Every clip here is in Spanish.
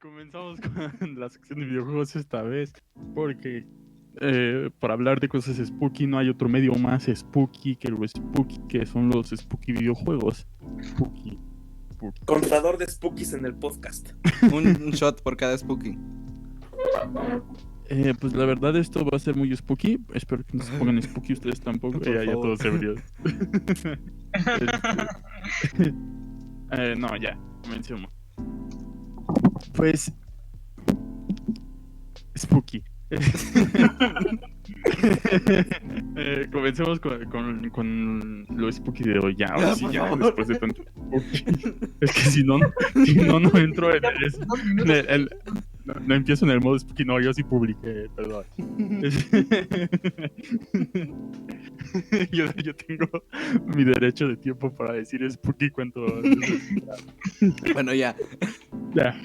Comenzamos con la sección de videojuegos esta vez, porque para hablar de cosas spooky no hay otro medio más spooky que lo spooky, que son los spooky videojuegos. Spooky. Contador de spookies en el podcast. Un shot por cada spooky. Pues la verdad esto va a ser muy spooky. Espero que no se pongan spooky ustedes tampoco. Por Ya favor. todos ebrios. No, ya, comencemos. Pues spooky. Comencemos con lo spooky de hoy. Ya, ahora sí, ya, después de tanto spooky. Es que si no no entro no empiezo en el modo spooky. No, yo sí publiqué, perdón. Yo tengo mi derecho de tiempo para decir spooky cuánto. Bueno, ya. Ya.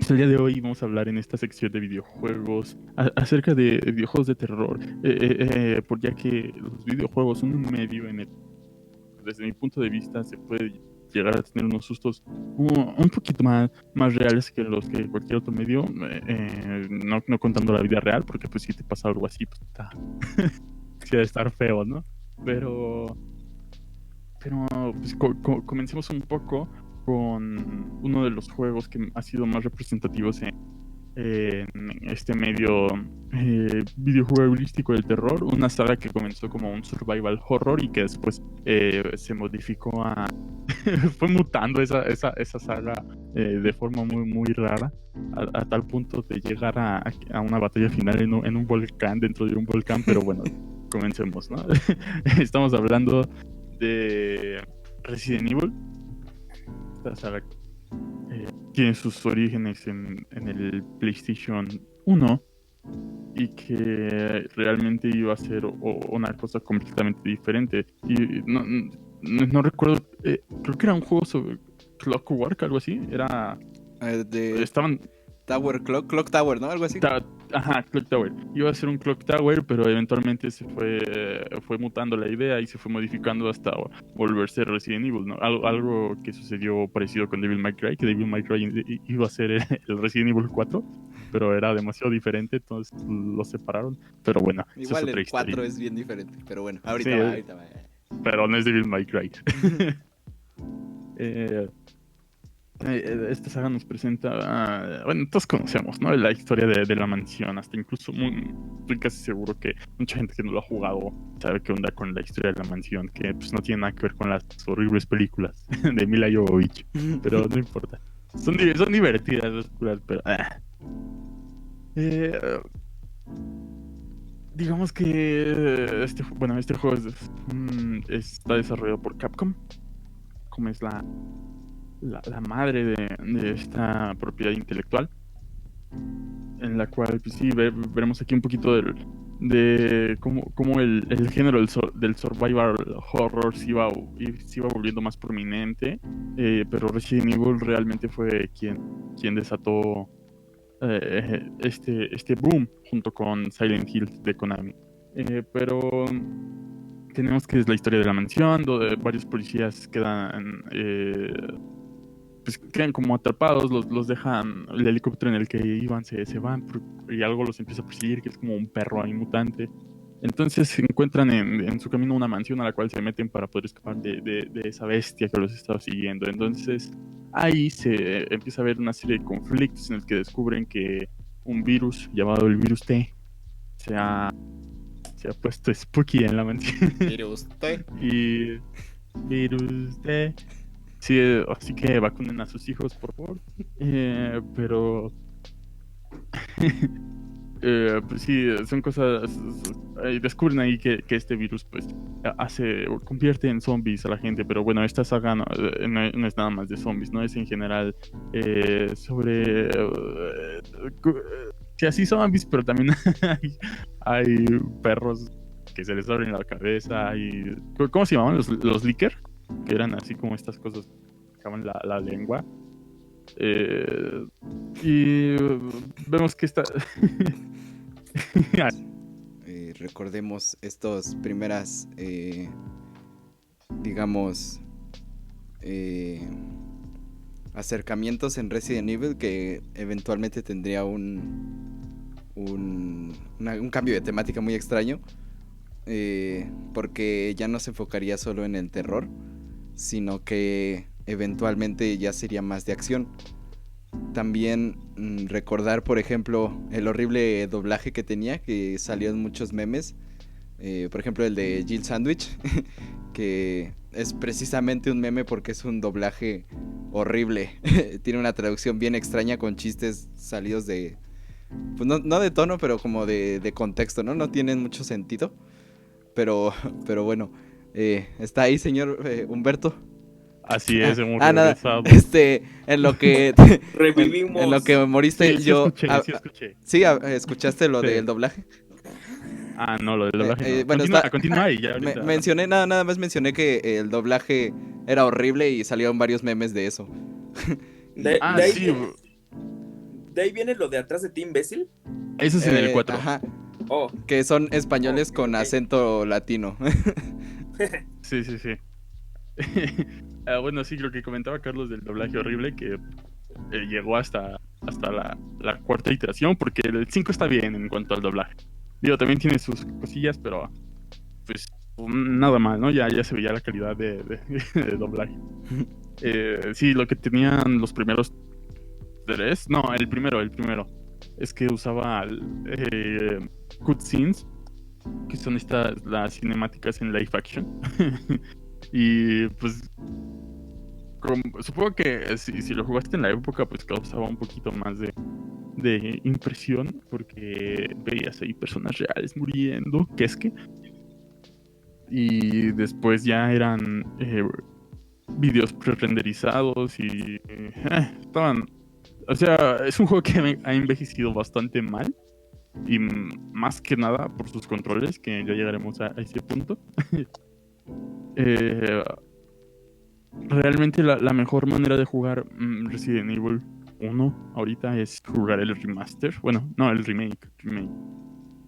El día de hoy vamos a hablar en esta sección de videojuegos acerca de videojuegos de terror, ya que los videojuegos son un medio en el, desde mi punto de vista, se puede llegar a tener unos sustos un poquito más reales que los que cualquier otro medio, no contando la vida real, porque pues si te pasa algo así, pues está sí debe estar feo, ¿no? Pero pues comencemos un poco con uno de los juegos que ha sido más representativos en este medio videojueguístico del terror, una saga que comenzó como un survival horror y que después se modificó a fue mutando esa saga de forma muy rara, a tal punto de llegar a una batalla final en un volcán, dentro de un volcán. Pero bueno, comencemos, ¿no? Estamos hablando de Resident Evil. Esta saga tiene sus orígenes en el PlayStation 1 y que realmente iba a ser una cosa completamente diferente. Y no recuerdo, creo que era un juego sobre Clockwork, algo así. Estaban Clock Tower, ¿no? Algo así. Ajá, Clock Tower. Iba a ser un Clock Tower, pero eventualmente se fue mutando la idea y se fue modificando hasta volverse Resident Evil, ¿no? Algo que sucedió parecido con Devil May Cry, que Devil May Cry iba a ser el Resident Evil 4, pero era demasiado diferente, entonces lo separaron. Pero bueno, igual es otra el 4 historia. es bien diferente, pero bueno, ahorita Sí, va. Pero no es Devil May Cry. Esta saga nos presenta, bueno, todos conocemos, ¿no? La historia de la mansión, hasta incluso estoy casi seguro que mucha gente que no lo ha jugado sabe qué onda con la historia de la mansión, que pues no tiene nada que ver con las horribles películas de Mila Jovovich, pero no importa. Son divertidas las películas, pero digamos que este juego está desarrollado por Capcom, como es la madre de esta propiedad intelectual, en la cual pues sí veremos aquí un poquito de cómo el género del survival horror se iba volviendo más prominente, pero Resident Evil realmente fue quien desató este boom junto con Silent Hill de Konami. Pero tenemos que es la historia de la mansión, donde varios policías quedan como atrapados, los dejan, el helicóptero en el que iban se van y algo los empieza a perseguir, que es como un perro ahí mutante. Entonces se encuentran en su camino una mansión a la cual se meten para poder escapar de esa bestia que los estaba siguiendo. Entonces ahí se empieza a ver una serie de conflictos en el que descubren que un virus llamado el virus T se ha puesto spooky en la mansión. ¿Virus T? Y virus T. Sí, así que vacunen a sus hijos, por favor. Pero pues sí, son cosas. Descubren ahí que este virus pues convierte en zombies a la gente. Pero bueno, esta saga no es nada más de zombies, ¿no? Es en general sobre sí, así zombies, pero también hay perros que se les abren la cabeza. ¿Cómo se llamaban? Los Licker, que eran así como estas cosas que sacaban la lengua. Y vemos que está recordemos estos primeras digamos acercamientos en Resident Evil que eventualmente tendría un cambio de temática muy extraño, porque ya no se enfocaría solo en el terror, sino que eventualmente ya sería más de acción. También recordar, por ejemplo, el horrible doblaje que tenía, que salió en muchos memes. Por ejemplo, el de Jill Sandwich, que es precisamente un meme porque es un doblaje horrible. Tiene una traducción bien extraña con chistes salidos de... Pues no de tono, pero como de contexto, ¿no? No tienen mucho sentido. Pero bueno, está ahí, señor Humberto. Así es, hemos Nada, regresado. en lo que Revivimos. en lo que moriste, Sí, yo escuché. sí, escuchaste lo Sí. del doblaje. No, lo del doblaje no. Bueno, Continúa y ya ahorita. mencioné nada más mencioné que el doblaje era horrible y salieron varios memes de eso. De Sí. ahí viene lo de atrás de ti, imbécil. Eso es en el 4. Ajá. Oh, Que son españoles con ok. acento latino. Sí. Bueno, sí, lo que comentaba Carlos del doblaje horrible, que llegó hasta la cuarta iteración, porque el 5 está bien en cuanto al doblaje. Digo, también tiene sus cosillas, pero pues nada mal, ¿no? Ya se veía la calidad de doblaje. Sí, lo que tenían los primeros 3, no, el primero, es que usaba cutscenes, que son las cinemáticas en live action. Y pues supongo que si lo jugaste en la época, pues causaba un poquito más de impresión, porque veías ahí personas reales muriendo, y después ya eran videos pre-renderizados y estaban... O sea, es un juego que ha envejecido bastante mal, y más que nada por sus controles, que ya llegaremos a ese punto. Realmente la mejor manera de jugar Resident Evil 1 ahorita es jugar el remaster. Bueno, no, el remake.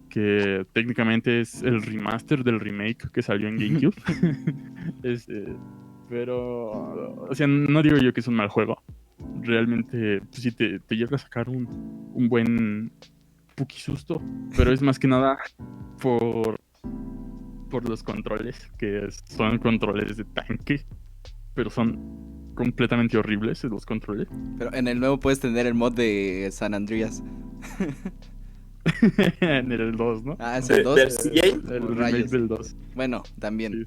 Que técnicamente es el remaster del remake que salió en GameCube. Pero, o sea, no digo yo que es un mal juego. Realmente, pues sí, te llega a sacar un buen puki susto. Pero es más que nada por los controles, que son controles de tanque, pero son completamente horribles los controles. Pero en el nuevo puedes tener el mod de San Andreas. En el 2, ¿no? Es el 2. El remake del 2. Bueno, también.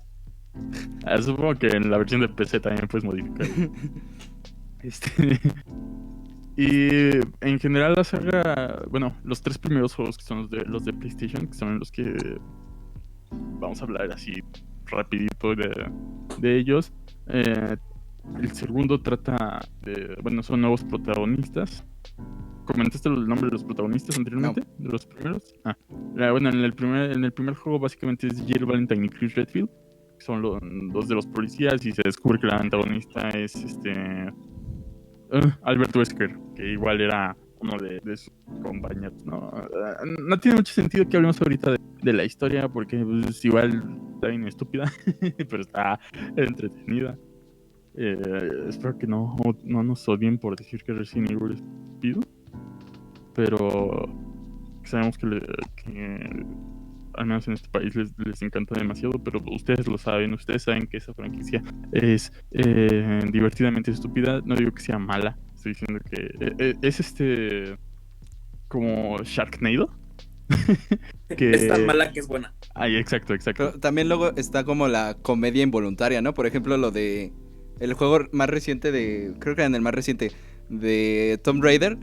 Sí. Supongo que en la versión de PC también puedes modificar. Y en general la saga, bueno, los 3 primeros juegos, que son los de PlayStation, que son los que vamos a hablar así rapidito de ellos. El segundo trata de, bueno, son nuevos protagonistas. ¿Comentaste el nombre de los protagonistas anteriormente? No. ¿De los primeros? Bueno, en el primer juego básicamente es Jill Valentine y Chris Redfield, que son dos de los policías, y se descubre que la antagonista es Albert Wesker, que igual era uno de sus compañeros, ¿no? No tiene mucho sentido que hablemos ahorita de la historia, porque pues, igual está bien estúpida, pero está entretenida. Espero que no nos odien por decir que Resident Evil es estúpido, pero sabemos que al menos en este país les encanta demasiado, pero ustedes lo saben, ustedes saben que esa franquicia es divertidamente estúpida. No digo que sea mala, estoy diciendo que es como Sharknado. Que es tan mala que es buena. Exacto. Pero también luego está como la comedia involuntaria, ¿no? Por ejemplo, lo de el juego más reciente creo que en el más reciente de Tomb Raider,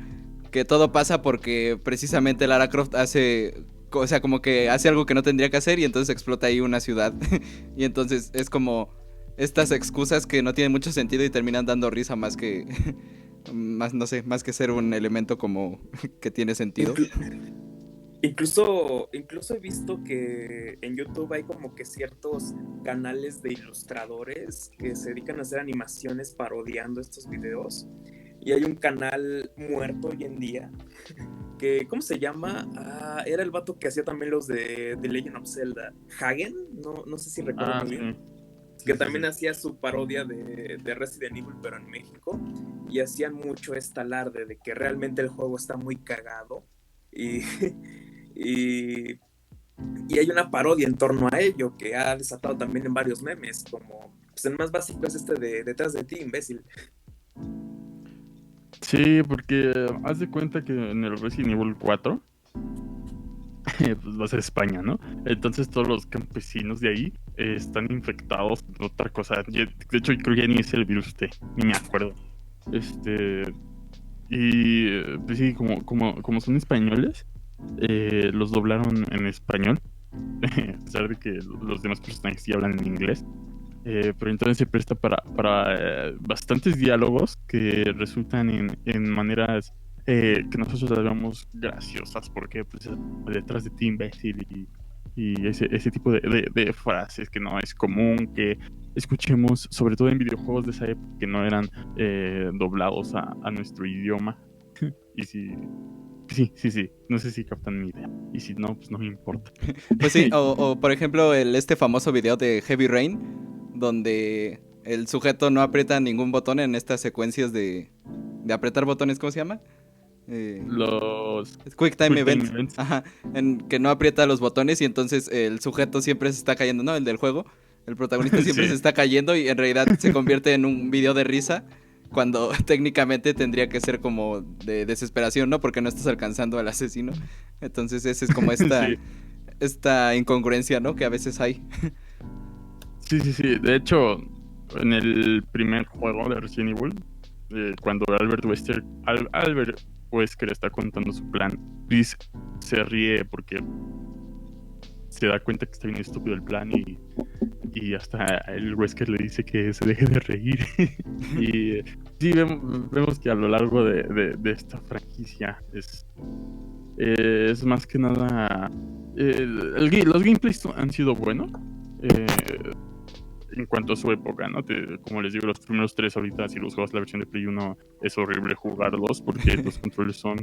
que todo pasa porque precisamente Lara Croft o sea, como que hace algo que no tendría que hacer y entonces explota ahí una ciudad. Y entonces es como estas excusas que no tienen mucho sentido y terminan dando risa más que no sé, más que ser un elemento como que tiene sentido. Incluso he visto que en YouTube hay como que ciertos canales de ilustradores que se dedican a hacer animaciones parodiando estos videos. Y hay un canal muerto hoy en día que, ¿cómo se llama? Era el vato que hacía también los de The Legend of Zelda, Hagen, no sé si recuerdo muy bien. Que también hacía su parodia de Resident Evil, pero en México. y hacían mucho esta alarde de que realmente el juego está muy cagado y, y, y hay una parodia en torno a ello que ha desatado también en varios memes, como pues el más básico es este de detrás de ti, imbécil. Sí, porque haz de cuenta que en el Resident Evil 4 pues va a ser España, ¿no? Entonces todos los campesinos de ahí están infectados de otra cosa. De hecho, creo que ya ni es el virus T, ni me acuerdo. Este, pues sí, como son españoles, los doblaron en español, a pesar de que los demás personajes sí hablan en inglés. Pero entonces se presta para bastantes diálogos que resultan en maneras que nosotros las vemos graciosas, porque pues, detrás de ti, imbécil, y ese tipo de frases que no es común que escuchemos, sobre todo en videojuegos de esa época que no eran doblados a nuestro idioma. Y sí, no sé si captan mi idea. Y si no, pues no me importa. Pues sí, o por ejemplo este famoso video de Heavy Rain, donde el sujeto no aprieta ningún botón en estas secuencias de apretar botones, ¿cómo se llama? Los Quick Time Quick Time Events. Events. Ajá, en que no aprieta los botones y entonces el sujeto siempre se está cayendo, ¿no? El del juego. El protagonista siempre Sí. se está cayendo y en realidad se convierte en un video de risa cuando técnicamente tendría que ser como de desesperación, ¿no? Porque no estás alcanzando al asesino. Entonces esa es como esta, Sí. esta incongruencia, ¿no? Que a veces hay. Sí. De hecho, en el primer juego de Resident Evil, cuando Albert Wesker está contando su plan, Chris se ríe porque se da cuenta que está bien estúpido el plan y hasta el Wesker le dice que se deje de reír. Y sí, vemos que a lo largo de esta franquicia es más que nada... los gameplays han sido buenos. En cuanto a su época, ¿no? Como les digo, los primeros 3 ahorita, si los juegas la versión de Play 1, es horrible jugarlos porque los controles son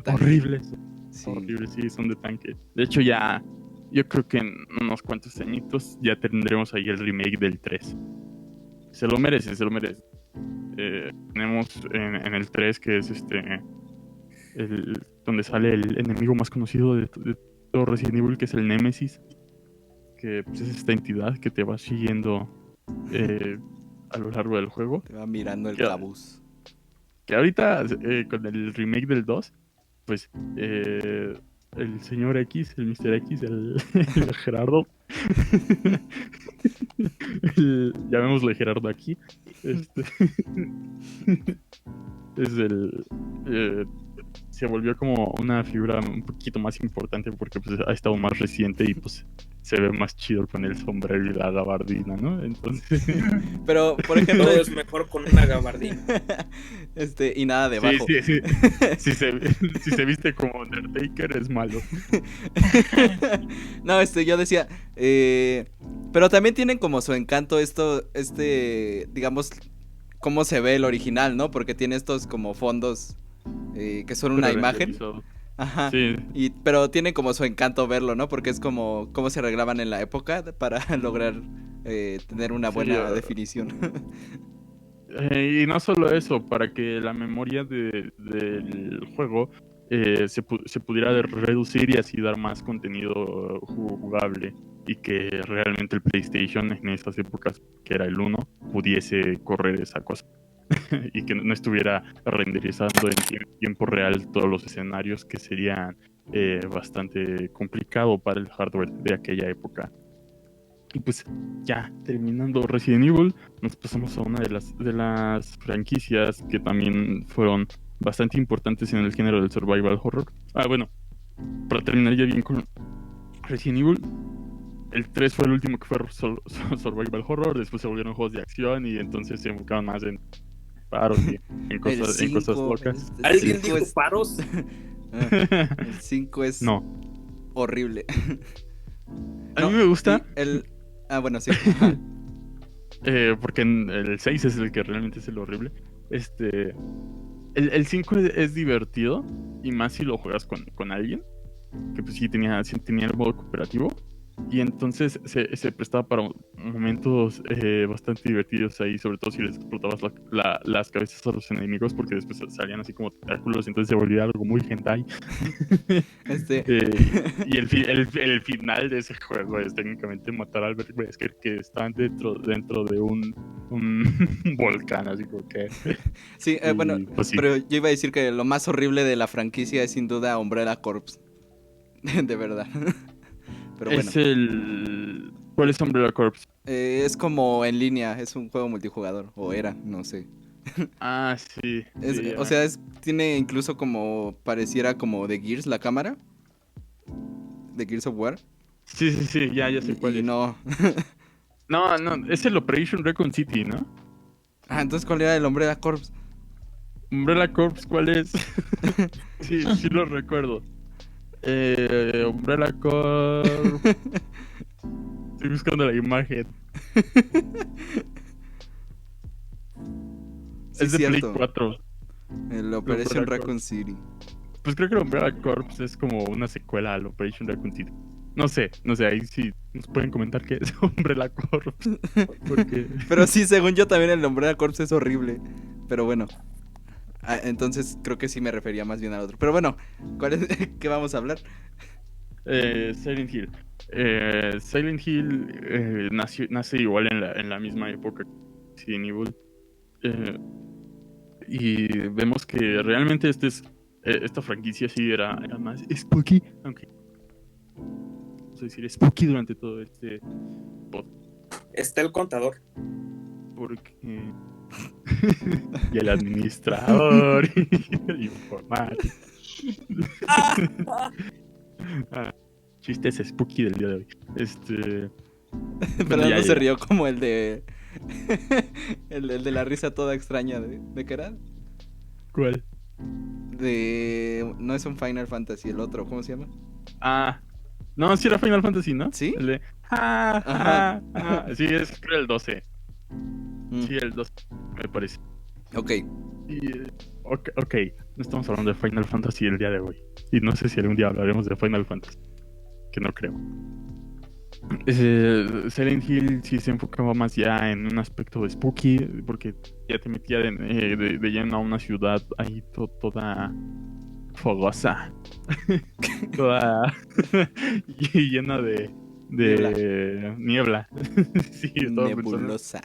horribles. Sí. Horribles, sí, son de tanque. De hecho, yo creo que en unos cuantos añitos ya tendremos ahí el remake del 3. Se lo merece. Tenemos en el 3, que es donde sale el enemigo más conocido de todo Resident Evil, que es el Nemesis, que pues, es esta entidad que te va siguiendo a lo largo del juego. Te va mirando el Que- cabuz. Que ahorita con el remake del 2, pues el señor X, el Mr. X, el Gerardo, llamémosle Gerardo aquí, es se volvió como una figura un poquito más importante porque pues ha estado más reciente y pues se ve más chido con el sombrero y la gabardina, ¿no? Entonces... Pero, por ejemplo... Todo es mejor con una gabardina. Y nada debajo. Sí. Si se viste como Undertaker es malo. No, yo decía, pero también tienen como su encanto digamos, cómo se ve el original, ¿no? Porque tiene estos como fondos que son una imagen. Ajá. Sí. Pero tienen como su encanto verlo, ¿no? Porque es como cómo se arreglaban en la época para lograr tener una buena definición. Y no solo eso, para que la memoria del juego se pudiera reducir y así dar más contenido jugable, y que realmente el PlayStation en esas épocas, que era el 1, pudiese correr esa cosa y que no estuviera renderizando en tiempo real todos los escenarios, que serían bastante complicado para el hardware de aquella época. Y pues ya terminando Resident Evil, nos pasamos a una de las franquicias que también fueron bastante importantes en el género del survival horror. Bueno, para terminar ya bien con Resident Evil, el 3 fue el último que fue survival horror. Después se volvieron juegos de acción y entonces se enfocaban más en paros y en cosas locas. ¿Alguien dijo paros? El 5 es horrible. A mí me gusta. Bueno, sí. Porque el 6 es el que realmente es el horrible. El 5 es divertido, y más si lo juegas con alguien, que pues sí tenía el modo cooperativo. Y entonces se prestaba para momentos bastante divertidos ahí, sobre todo si les explotabas las cabezas a los enemigos, porque después salían así como tentáculos, entonces se volvía algo muy hentai. Este, Y el final de ese juego es técnicamente matar a Albert Wesker, que está dentro de un volcán, así como que... sí, bueno, pues sí. pero yo iba a decir que lo más horrible de la franquicia es sin duda Umbrella Corps. De verdad. Pero bueno. ¿Cuál es Umbrella Corps? Es como en línea, es un juego multijugador, o era, no sé. Ah, sí. Sí, O sea, tiene incluso como, pareciera como de Gears la cámara, de Gears of War. sí, ya sé cuál Y es. no. No, es el Operation Raccoon City, ¿no? Ah, entonces, ¿cuál era el Umbrella Corps? Umbrella Corps, ¿cuál es? Sí, sí lo recuerdo. Umbrella Corps. Estoy buscando la imagen. Sí, Es de Play cierto. 4. El Operation Umbrella Raccoon City. Pues creo que el Umbrella Corps es como una secuela al Operation Raccoon City. No sé, ahí sí nos pueden comentar qué es Umbrella Corps. Porque... Pero sí, según yo también el Umbrella Corps es horrible. Pero bueno. Entonces creo que sí me refería más bien al otro. Pero bueno, ¿qué vamos a hablar? Silent Hill. Silent Hill nace igual en la misma época que Resident Evil. Y vemos que realmente esta franquicia sí era más spooky, aunque vamos a decir spooky durante todo este Está el contador. porque y el administrador y el informático. Chistes spooky del día de hoy. Fernando se rió como el de el de la risa toda extraña ¿de qué era? ¿Cuál? No es un Final Fantasy, el otro, ¿cómo se llama? No, sí era Final Fantasy, ¿no? ¿Sí? El de sí, es creo el 12. Sí, el 12, me parece. Ok. Ok, no estamos hablando de Final Fantasy el día de hoy. Y no sé si algún día hablaremos de Final Fantasy. Que no creo. Silent Hill sí se enfocaba más ya en un aspecto de spooky, porque ya te metía de lleno a una ciudad ahí toda fogosa, toda y llena de niebla. Sí, Nebulosa.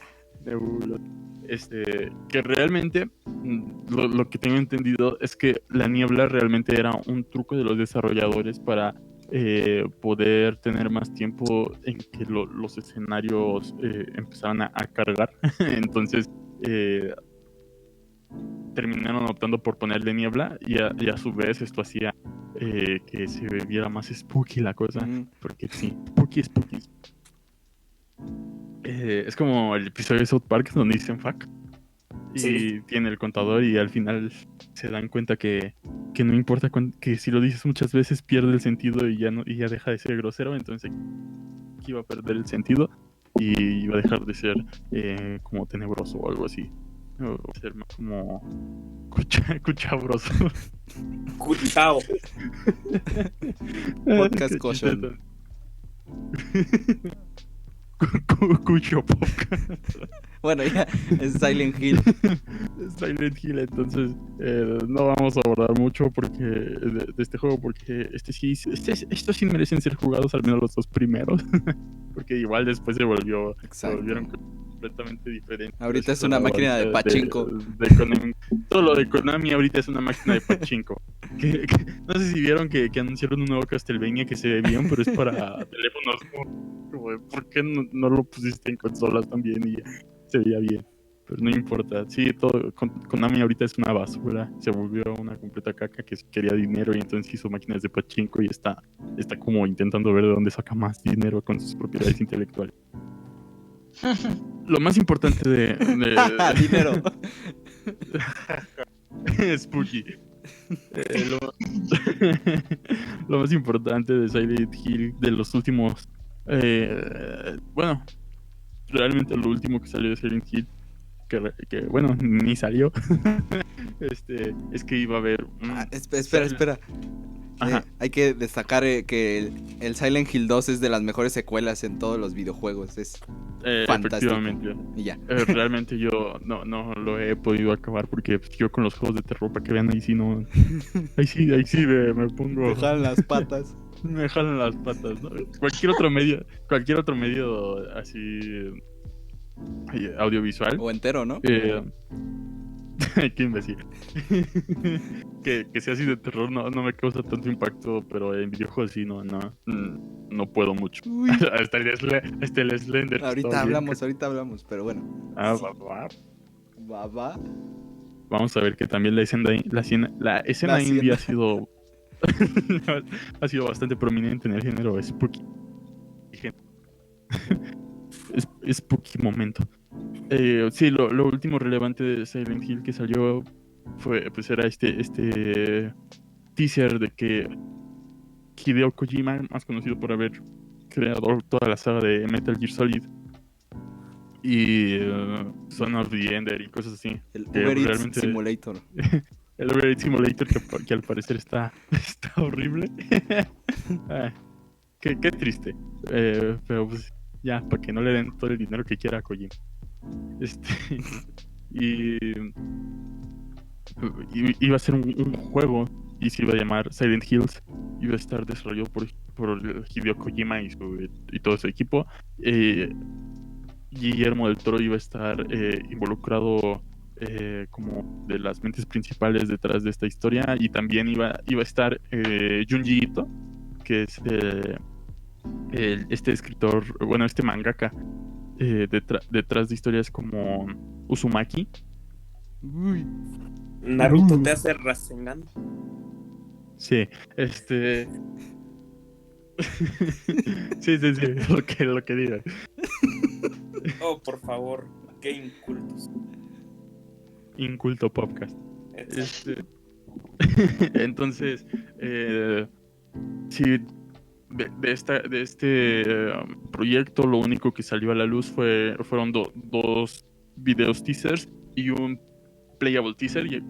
Que realmente lo que tengo entendido es que la niebla realmente era un truco de los desarrolladores para poder tener más tiempo en que los escenarios empezaran a cargar. Entonces terminaron optando por ponerle niebla y a su vez esto hacía que se viera más spooky la cosa. Porque sí, spooky. Es como el episodio de South Park donde dicen fuck y Sí. tiene el contador y al final se dan cuenta que no importa que si lo dices muchas veces pierde el sentido y ya deja de ser grosero, entonces iba a perder el sentido y iba a dejar de ser como tenebroso o algo así, o ser más como cuchabroso. Cuchao. Podcast cochón. Cucho podcast. Bueno, ya es Silent Hill. Silent Hill, entonces no vamos a abordar mucho porque de este juego, porque estos sí merecen ser jugados, al menos los dos primeros, porque igual después se volvieron completamente diferentes. Ahorita es una máquina de pachinko. Todo lo de Konami ahorita es una máquina de pachinko. No sé si vieron que anunciaron un nuevo Castlevania que se ve bien, pero es para teléfonos. ¿Por qué no lo pusiste en consolas también y ya se veía bien? Pero no importa. Sí, todo Konami ahorita es una basura. Se volvió una completa caca que quería dinero y entonces hizo máquinas de pachinko y está como intentando ver de dónde saca más dinero con sus propiedades intelectuales. Lo más importante de dinero. Spooky. Lo más importante de Silent Hill de los últimos bueno, realmente lo último que salió de Silent Hill que bueno, ni salió es que iba a haber espera. Ajá. Hay que destacar que el Silent Hill 2 es de las mejores secuelas en todos los videojuegos. Es fantástico. Efectivamente. Y ya. Realmente yo no lo he podido acabar porque pues, yo con los juegos de terror, para que vean, ahí sí no. Ahí sí me pongo. Te jalan las patas. Me jalan las patas, ¿no? Cualquier otro medio así audiovisual. O entero, ¿no? Qué imbécil. que sea así de terror no me causa tanto impacto, pero en videojuegos sí no puedo mucho. Uy. hasta el Slender. Ahorita hablamos, pero bueno. Va. Vamos a ver que también la escena indie ha sido bastante prominente en el género spooky. Spooky momento. Sí, lo último relevante de Silent Hill que salió era este teaser de que Hideo Kojima, más conocido por haber creado toda la saga de Metal Gear Solid y Son of the Ender y cosas así. El Uber Eats Simulator. El Uber Eats Simulator que al parecer está horrible. Qué triste. Pero pues ya, para que no le den todo el dinero que quiera a Kojima. Y iba a ser un juego y se iba a llamar Silent Hills. Iba a estar desarrollado por Hideo Kojima y todo su equipo. Guillermo del Toro iba a estar involucrado como de las mentes principales detrás de esta historia, y también iba a estar Junji Ito, que es este escritor, bueno, este mangaka detrás de historias como Uzumaki. Uy. Naruto te hace Rasengan. Sí, sí, lo que diga. Oh, por favor, qué incultos. Inculto podcast. Entonces, sí, de este proyecto lo único que salió a la luz fueron dos videos teasers y un playable teaser, y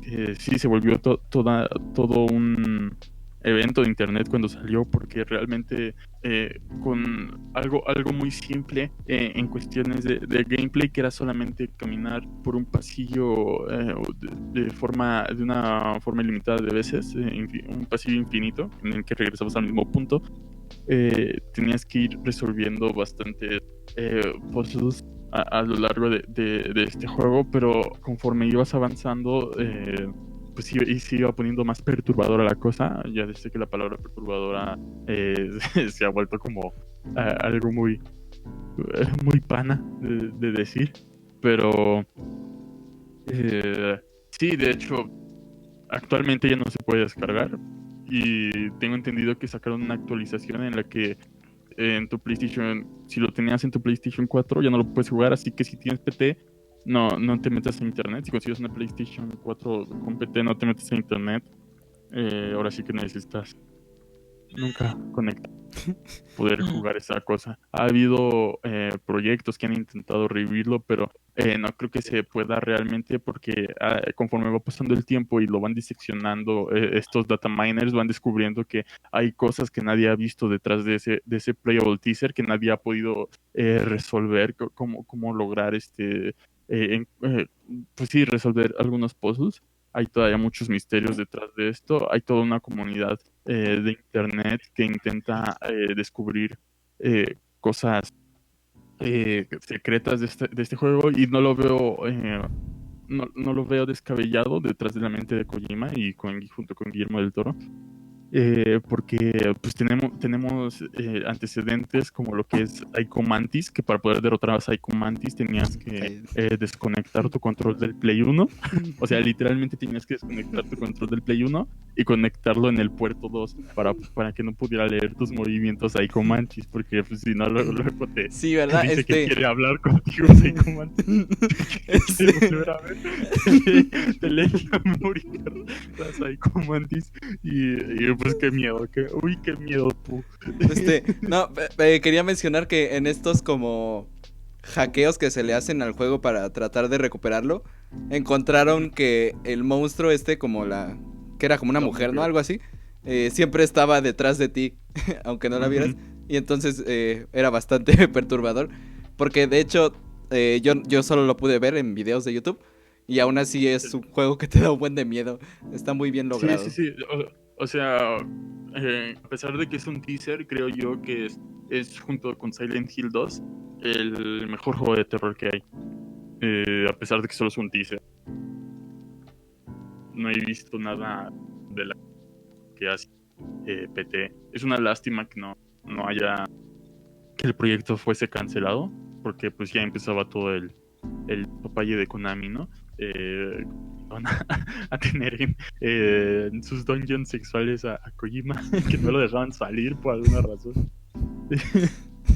que sí se volvió todo un evento de internet cuando salió, porque realmente con algo muy simple en cuestiones de gameplay, que era solamente caminar por un pasillo de una forma ilimitada de veces, un pasillo infinito en el que regresabas al mismo punto. Tenías que ir resolviendo bastantes puzzles a lo largo de este juego, pero conforme ibas avanzando, pues se iba poniendo más perturbadora la cosa. Ya desde que la palabra perturbadora se ha vuelto como algo muy pana de decir, pero sí, de hecho actualmente ya no se puede descargar, y tengo entendido que sacaron una actualización en la que en tu PlayStation, si lo tenías en tu PlayStation 4 ya no lo puedes jugar, así que si tienes PT no te metas a internet. Si consigues una PlayStation 4 con PT, no te metas a internet. Ahora sí que necesitas nunca conectar poder jugar esa cosa. Ha habido proyectos que han intentado revivirlo, pero no creo que se pueda realmente, porque conforme va pasando el tiempo y lo van diseccionando, estos data miners van descubriendo que hay cosas que nadie ha visto detrás de ese playable teaser, que nadie ha podido resolver, cómo lograr pues sí, resolver algunos puzzles. Hay todavía muchos misterios detrás de esto. Hay toda una comunidad de internet que intenta descubrir cosas secretas de este juego, y no lo veo no lo veo descabellado detrás de la mente de Kojima y junto con Guillermo del Toro. Porque pues tenemos antecedentes como lo que es Psycho Mantis, que para poder derrotar a Psycho Mantis tenías que desconectar tu control del Play 1. O sea, literalmente tenías que desconectar tu control del Play 1 y conectarlo en el puerto 2 para que no pudiera leer tus movimientos Psycho Mantis, porque pues, si no luego sí, ¿verdad? te dice que quiere hablar contigo Psycho Mantis. Te lee la memoria la Psycho Mantis, y pues qué miedo, qué miedo, pu. No, quería mencionar que en estos como hackeos que se le hacen al juego para tratar de recuperarlo, encontraron que el monstruo que era como una mujer, ¿no? Algo así, siempre estaba detrás de ti, aunque no la vieras. Y entonces era bastante perturbador, porque de hecho yo solo lo pude ver en videos de YouTube. Y aún así es un juego que te da un buen de miedo. Está muy bien logrado. Sí. O sea, a pesar de que es un teaser, creo yo que es junto con Silent Hill 2 el mejor juego de terror que hay. A pesar de que solo es un teaser. No he visto nada de la que hace PT. Es una lástima que no haya... que el proyecto fuese cancelado, porque pues ya empezaba todo el papaye de Konami, ¿no? Van a tener en sus dungeons sexuales a Kojima, que no lo dejaban salir por alguna razón.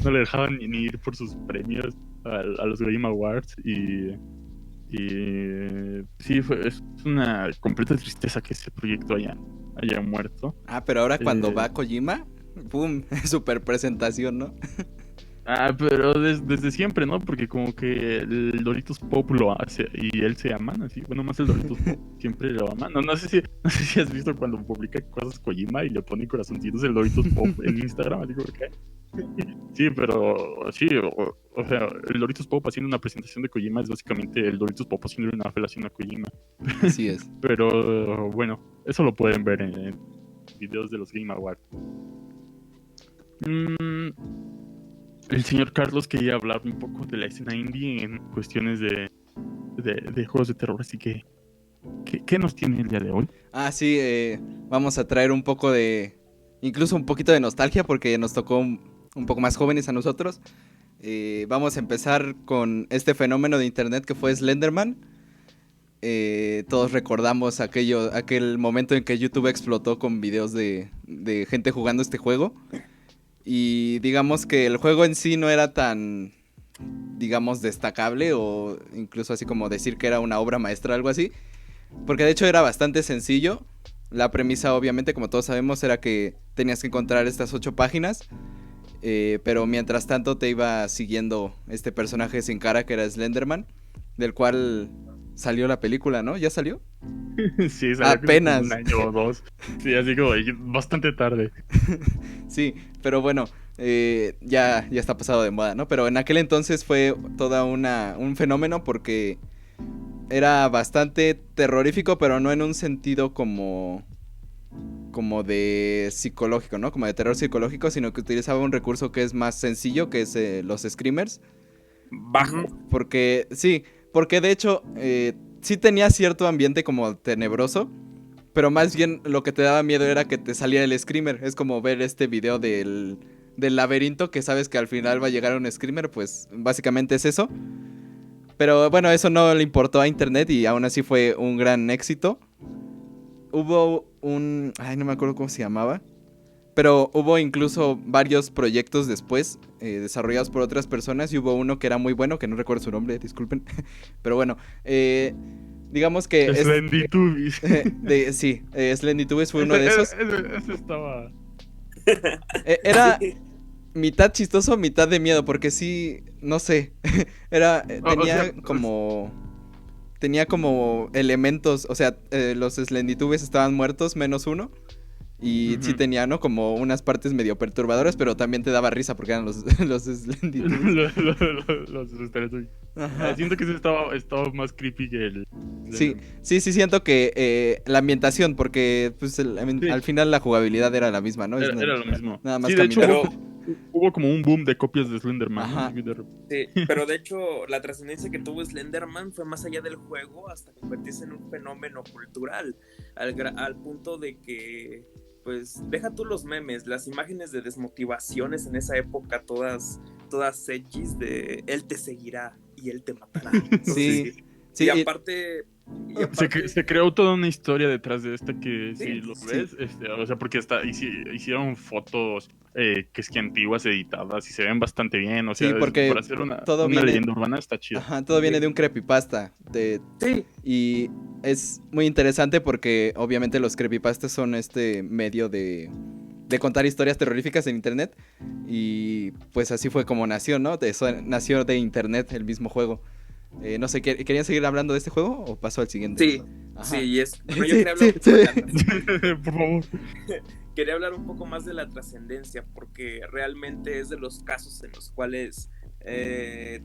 No le dejaban ni ir por sus premios a los Game Awards y sí, es una completa tristeza que ese proyecto haya muerto. Pero ahora cuando va Kojima, ¡pum! Super presentación, ¿no? Pero desde siempre, ¿no? Porque como que el Doritos Pop lo hace y él se aman así. Bueno, más el Doritos Pop siempre lo aman. No sé si has visto cuando publica cosas Kojima y le pone corazoncitos el Doritos Pop en Instagram, así como que... Sí, pero sí, o sea, el Doritos Pop haciendo una presentación de Kojima es básicamente el Doritos Pop haciendo una apelación a Kojima. Así es. Pero bueno, eso lo pueden ver en videos de los Game Awards. El señor Carlos quería hablar un poco de la escena indie en cuestiones de juegos de terror, así que ¿qué nos tiene el día de hoy? Sí, vamos a traer un poco incluso un poquito de nostalgia porque nos tocó un poco más jóvenes a nosotros. Vamos a empezar con este fenómeno de internet que fue Slenderman. Todos recordamos aquel momento en que YouTube explotó con videos de gente jugando este juego. Y digamos que el juego en sí no era tan, digamos, destacable o incluso así como decir que era una obra maestra, algo así. Porque de hecho era bastante sencillo. La premisa, obviamente, como todos sabemos, era que tenías que encontrar estas 8 páginas. Pero mientras tanto te iba siguiendo este personaje sin cara que era Slenderman, del cual salió la película, ¿no? ¿Ya salió? Sí, salió apenas un año o dos. Sí, así como bastante tarde. Sí, pero bueno, ya está pasado de moda, ¿no? Pero en aquel entonces fue toda un fenómeno porque era bastante terrorífico, pero no en un sentido como de psicológico, ¿no? Como de terror psicológico, sino que utilizaba un recurso que es más sencillo, que es los screamers. Bajo. Porque de hecho sí tenía cierto ambiente como tenebroso, pero más bien lo que te daba miedo era que te saliera el screamer. Es como ver este video del laberinto que sabes que al final va a llegar un screamer, pues básicamente es eso. Pero bueno, eso no le importó a internet y aún así fue un gran éxito. Hubo no me acuerdo cómo se llamaba, pero hubo incluso varios proyectos después desarrollados por otras personas y hubo uno que era muy bueno, que no recuerdo su nombre, disculpen. Pero bueno, digamos que... Slenditubbies. Sí, Slenditubbies fue uno de esos. Ese estaba... Era mitad chistoso, mitad de miedo, porque sí, no sé, tenía como elementos, o sea, los Slenditubbies estaban muertos, menos uno. Y sí tenía, ¿no? Como unas partes medio perturbadoras, pero también te daba risa porque eran los Slenditubbies. los Slenditubbies. Siento que ese estaba más creepy que el... Sí, siento que la ambientación, porque pues al final la jugabilidad era la misma, ¿no? Era lo mismo. Nada más sí, de caminar. hecho, hubo como un boom de copias de Slenderman. Ajá. Sí, pero de hecho la trascendencia que tuvo Slenderman fue más allá del juego hasta convertirse en un fenómeno cultural, al punto de que, pues, deja tú los memes, las imágenes de desmotivaciones en esa época, todas edgys de él te seguirá y él te matará. Sí. Y aparte... Se creó toda una historia detrás de esta que Sí, si lo ves, o sea, porque hicieron fotos que es que antiguas editadas y se ven bastante bien, o sea, sí, porque para hacer una viene, leyenda urbana está chido. Ajá, todo viene de un creepypasta. Sí. Y es muy interesante porque obviamente los creepypastas son este medio de de contar historias terroríficas en internet. Y pues así fue como nació, ¿no? Nació de internet el mismo juego. No sé, ¿querían seguir hablando de este juego o paso al siguiente? Sí, Ajá. sí, y es. Bueno, yo Sí, quería hablar un poco de la Por favor. quería hablar un poco más de la trascendencia, porque realmente es de los casos en los cuales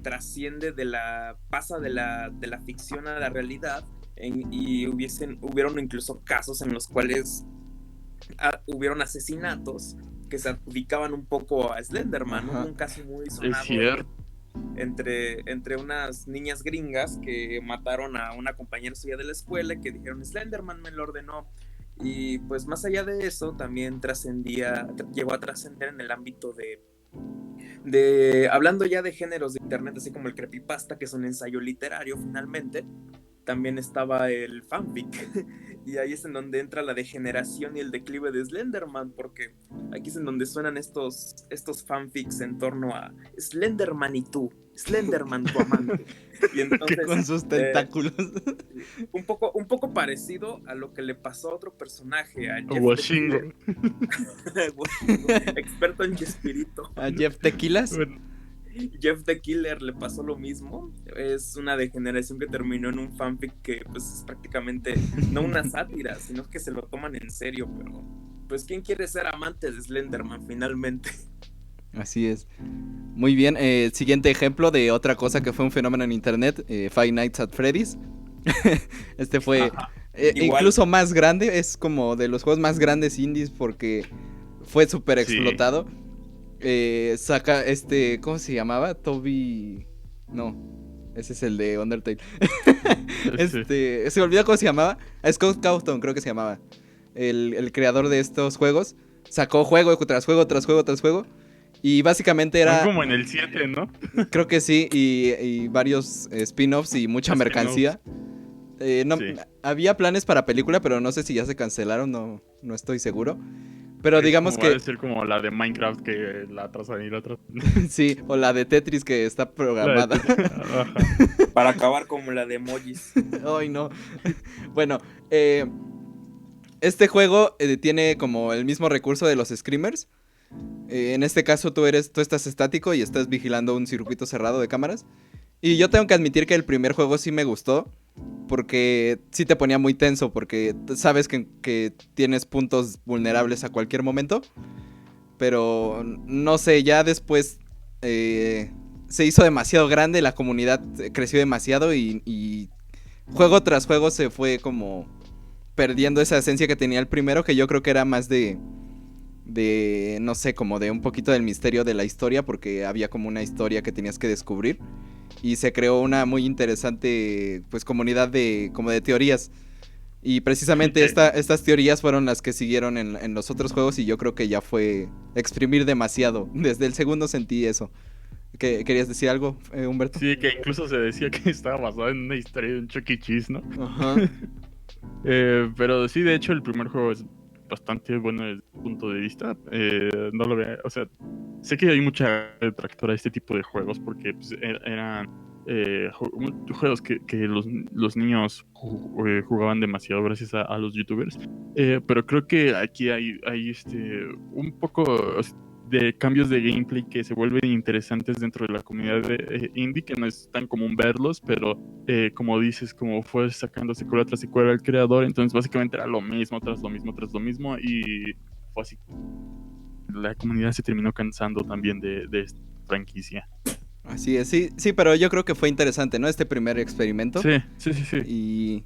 trasciende pasa de la ficción a la realidad, y hubieron incluso casos en los cuales hubieron asesinatos que se adjudicaban un poco a Slenderman. Ajá. Hubo un caso muy Es sonado cierto. entre unas niñas gringas que mataron a una compañera suya de la escuela, que dijeron Slenderman me lo ordenó. Y pues más allá de eso también llegó a trascender en el ámbito hablando ya de géneros de internet, así como el creepypasta, que es un ensayo literario finalmente. También estaba el fanfic, y ahí es en donde entra la degeneración y el declive de Slenderman, porque aquí es en donde suenan estos fanfics en torno a Slenderman y tú, Slenderman tu amante. Y entonces, Que con sus tentáculos. un poco parecido a lo que le pasó a otro personaje, a Jeff Washingo. the Killer. Experto en Chespirito. A Jeff Tequilas. Bueno, Jeff the Killer le pasó lo mismo. Es una degeneración que terminó en un fanfic que pues es prácticamente no una sátira, sino que se lo toman en serio. Pero pues ¿quién quiere ser amante de Slenderman finalmente? Así es. Muy bien, siguiente ejemplo de otra cosa que fue un fenómeno en internet, Five Nights at Freddy's. Este fue incluso más grande, es como de los juegos más grandes indies porque fue súper explotado. Saca ¿cómo se llamaba? Toby... No, ese es el de Undertale. Se me olvidó cómo se llamaba. Scott Cawthon creo que se llamaba. El creador de estos juegos. Sacó juego tras juego, tras juego, tras juego. Y básicamente era... como en el 7, ¿no? Creo que sí, y varios spin-offs y mucha mercancía. Sí. Había planes para película, pero no sé si ya se cancelaron, no estoy seguro. Pero digamos que... Va a ser como la de Minecraft, que la atrasan y la atrasan. Sí, o la de Tetris que está programada. Para acabar como la de emojis. Ay, no. Bueno, este juego tiene como el mismo recurso de los screamers. En este caso tú estás estático y estás vigilando un circuito cerrado de cámaras. Y yo tengo que admitir que el primer juego sí me gustó, porque sí te ponía muy tenso, porque sabes que tienes puntos vulnerables a cualquier momento. Pero no sé, ya después se hizo demasiado grande, la comunidad creció demasiado y juego tras juego se fue como perdiendo esa esencia que tenía el primero, que yo creo que era más de no sé, como de un poquito del misterio de la historia, porque había como una historia que tenías que descubrir. Y se creó una muy interesante pues comunidad como de teorías. Y precisamente estas teorías fueron las que siguieron en los otros juegos, y yo creo que ya fue exprimir demasiado. Desde el segundo sentí eso. ¿Querías decir algo, Humberto? Sí, que incluso se decía que estaba basado en una historia de un Chuck E. Cheese, ¿no? Ajá. Pero sí, de hecho, el primer juego es bastante bueno desde mi punto de vista. No lo veo, o sea, sé que hay mucha detractora a este tipo de juegos porque pues, eran juegos que los niños jugaban demasiado gracias a los youtubers. Pero creo que aquí hay un poco de cambios de gameplay que se vuelven interesantes dentro de la comunidad de indie, que no es tan común verlos, pero como dices, como fue sacando secuela tras secuela el creador, entonces básicamente era lo mismo, tras lo mismo, tras lo mismo, y fue así. La comunidad se terminó cansando también de esta franquicia. Así es, sí, pero yo creo que fue interesante, ¿no? Este primer experimento. Sí.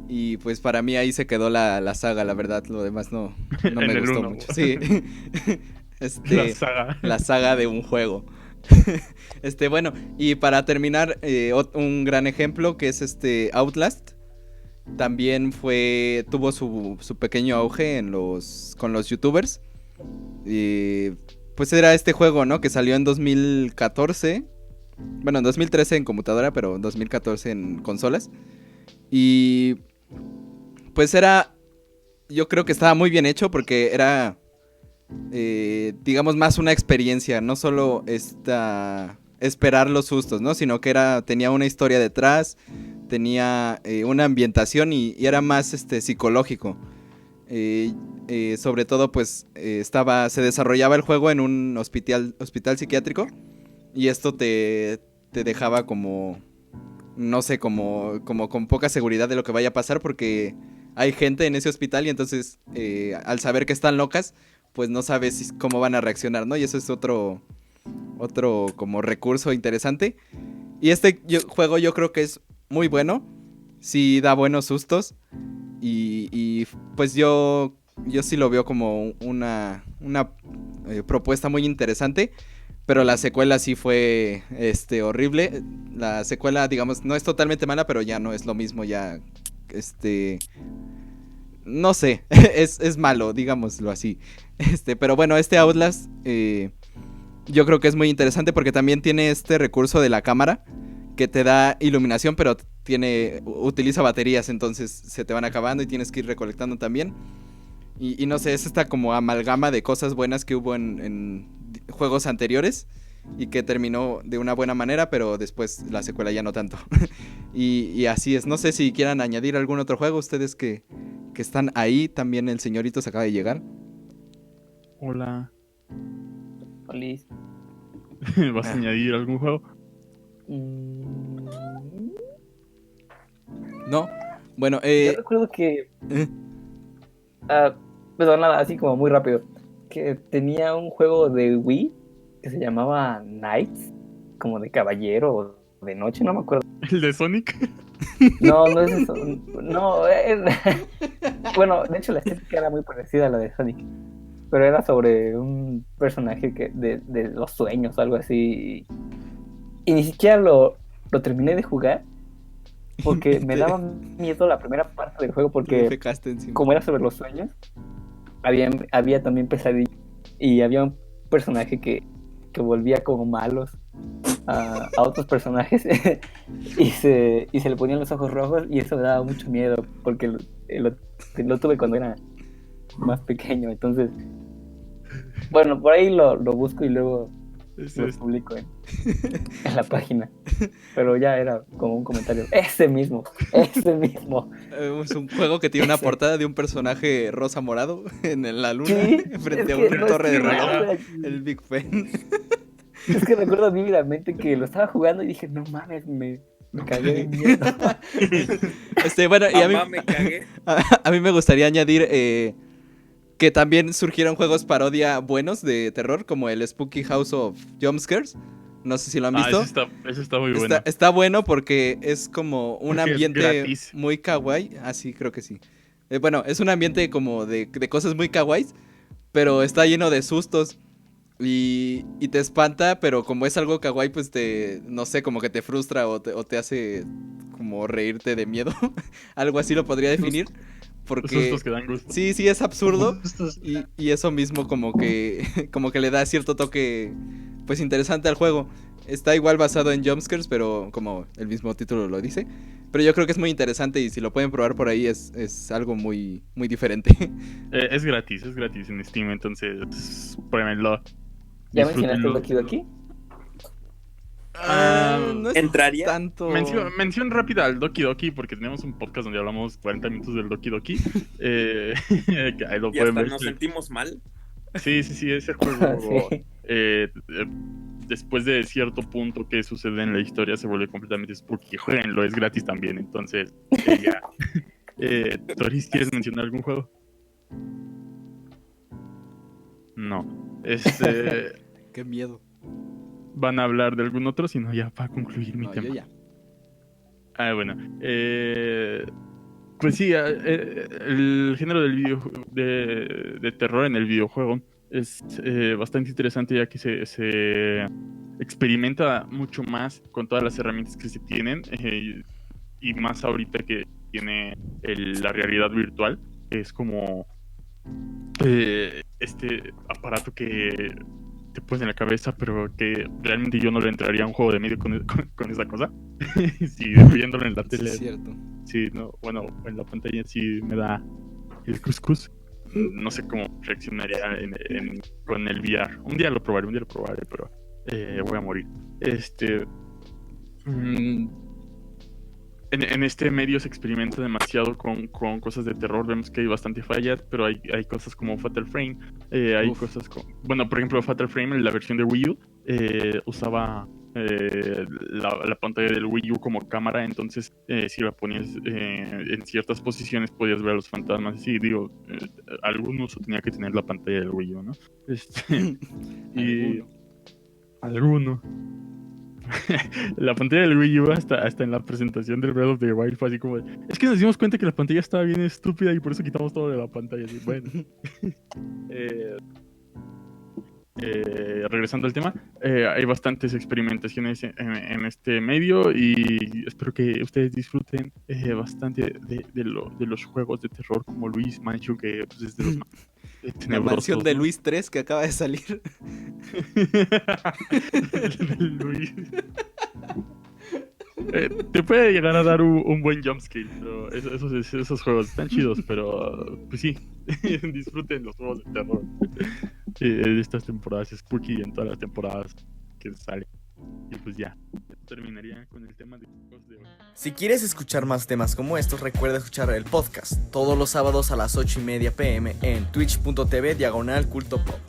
Y pues para mí ahí se quedó la saga, la verdad, lo demás no me gustó mucho. Sí. La saga de un juego. Bueno, y para terminar, un gran ejemplo que es Outlast. También tuvo su pequeño auge con los youtubers. Y pues era este juego, ¿no? Que salió en 2014. Bueno, en 2013 en computadora, pero en 2014 en consolas. Y pues yo creo que estaba muy bien hecho porque era... digamos más una experiencia, no solo esperar los sustos, ¿no? Sino que tenía una historia detrás, tenía una ambientación y era más psicológico. Sobre todo, pues, se desarrollaba el juego en un hospital psiquiátrico. Y esto te dejaba como, no sé, como con poca seguridad de lo que vaya a pasar, porque hay gente en ese hospital y entonces, al saber que están locas, pues no sabes cómo van a reaccionar, ¿no? Y eso es otro como recurso interesante. Y este juego yo creo que es muy bueno, sí da buenos sustos. Y pues yo sí lo veo como una propuesta muy interesante. Pero la secuela sí fue horrible. La secuela, digamos, no es totalmente mala, pero ya no es lo mismo, ya no sé, es malo, digámoslo así. Pero bueno, Outlast yo creo que es muy interesante porque también tiene este recurso de la cámara que te da iluminación, pero utiliza baterías, entonces se te van acabando y tienes que ir recolectando también. Y no sé, es esta como amalgama de cosas buenas que hubo en juegos anteriores y que terminó de una buena manera, pero después la secuela ya no tanto. y así es. No sé si quieran añadir algún otro juego, ustedes que están ahí. También el señorito se acaba de llegar. Hola. Feliz. ¿Vas a añadir algún juego? No. Bueno, yo recuerdo que perdón, nada, así como muy rápido, que tenía un juego de Wii que se llamaba Knights, como de caballero o de noche, no me acuerdo. ¿El de Sonic? No, no es eso. No, bueno, de hecho la estética era muy parecida a la de Sonic, pero era sobre un personaje de los sueños o algo así. Y ni siquiera lo terminé de jugar porque me daba miedo la primera parte del juego, porque como era sobre los sueños, había también pesadillas y había un personaje que volvía como malos a otros personajes y se le ponían los ojos rojos, y eso me daba mucho miedo porque lo tuve cuando era más pequeño. Entonces, bueno, por ahí lo busco y luego lo publico en la página, pero ya era como un comentario. Ese mismo es un juego que tiene una portada de un personaje rosa morado en la luna, ¿sí? Frente a una torre de reloj, el Big Ben. Es que recuerdo vívidamente que lo estaba jugando y dije, no mames, me cagué de miedo. Bueno, y me cagué. A mí me gustaría añadir que también surgieron juegos parodia buenos de terror, como el Spooky House of Jumpscares. No sé si lo han visto. Ese está muy bueno. Está bueno porque es como un ambiente muy kawaii. Ah, sí, creo que sí. Bueno, es un ambiente como de cosas muy kawaii, pero está lleno de sustos. Y te espanta, pero como es algo kawaii, pues no sé, como que te frustra o te hace como reírte de miedo. Algo así lo podría definir. Porque sustos que dan gusto. Sí, es absurdo. Y eso mismo como que le da cierto toque pues interesante al juego. Está igual basado en jumpscares, pero como el mismo título lo dice. Pero yo creo que es muy interesante y si lo pueden probar por ahí es algo muy, muy diferente. Es gratis en Steam, entonces pruébenlo. ¿Ya mencionaste Doki Doki? No es ¿entraría? Tanto... Mención rápida al Doki Doki, porque tenemos un podcast donde hablamos 40 minutos del Doki Doki. Que ahí lo y pueden hasta ver. Nos sentimos mal. Sí, ese juego sí. Después de cierto punto que sucede en la historia se vuelve completamente spooky. Jueguenlo, es gratis también, entonces ya. Toris, ¿quieres mencionar algún juego? No. Qué miedo. ¿Van a hablar de algún otro? Si no, ya para concluir mi tema. Yo ya. Bueno. Pues sí, el género del de terror en el videojuego es bastante interesante, ya que se experimenta mucho más con todas las herramientas que se tienen, y más ahorita que tiene la realidad virtual, que es como este aparato que te pones en la cabeza, pero que realmente yo no le entraría a un juego de medio con esa cosa. Sí, viéndolo en la tele. Es cierto. Sí, no, bueno, en la pantalla sí me da el cuscús. No sé cómo reaccionaría con el VR. Un día lo probaré, pero voy a morir. en este medio se experimenta demasiado con cosas de terror. Vemos que hay bastante fallas, pero hay cosas como Fatal Frame. Hay cosas como... Bueno, por ejemplo, Fatal Frame, en la versión de Wii U, usaba la pantalla del Wii U como cámara. Entonces, si la ponías en ciertas posiciones, podías ver a los fantasmas. Sí, digo, algún uso tenía que tener la pantalla del Wii U, ¿no? Y... Alguno. La pantalla del Wii U hasta en la presentación del Breath of the Wild fue así como... Es que nos dimos cuenta que la pantalla estaba bien estúpida y por eso quitamos todo de la pantalla. Así, bueno. Regresando al tema, hay bastantes experimentaciones en este medio y espero que ustedes disfruten bastante de los juegos de terror como Luis Mansion, que pues, es de los más tenebrosos. La mansión de Luis 3 que acaba de salir. Luis. Te puede llegar a dar un buen jumpscare, pero esos juegos están chidos, pero pues sí, disfruten los juegos de terror de estas temporadas spooky y en todas las temporadas que salen. Y pues ya, terminaría con el tema de juegos de... Si quieres escuchar más temas como estos, recuerda escuchar el podcast todos los sábados a las 8:30 p.m. en twitch.tv/cultopop.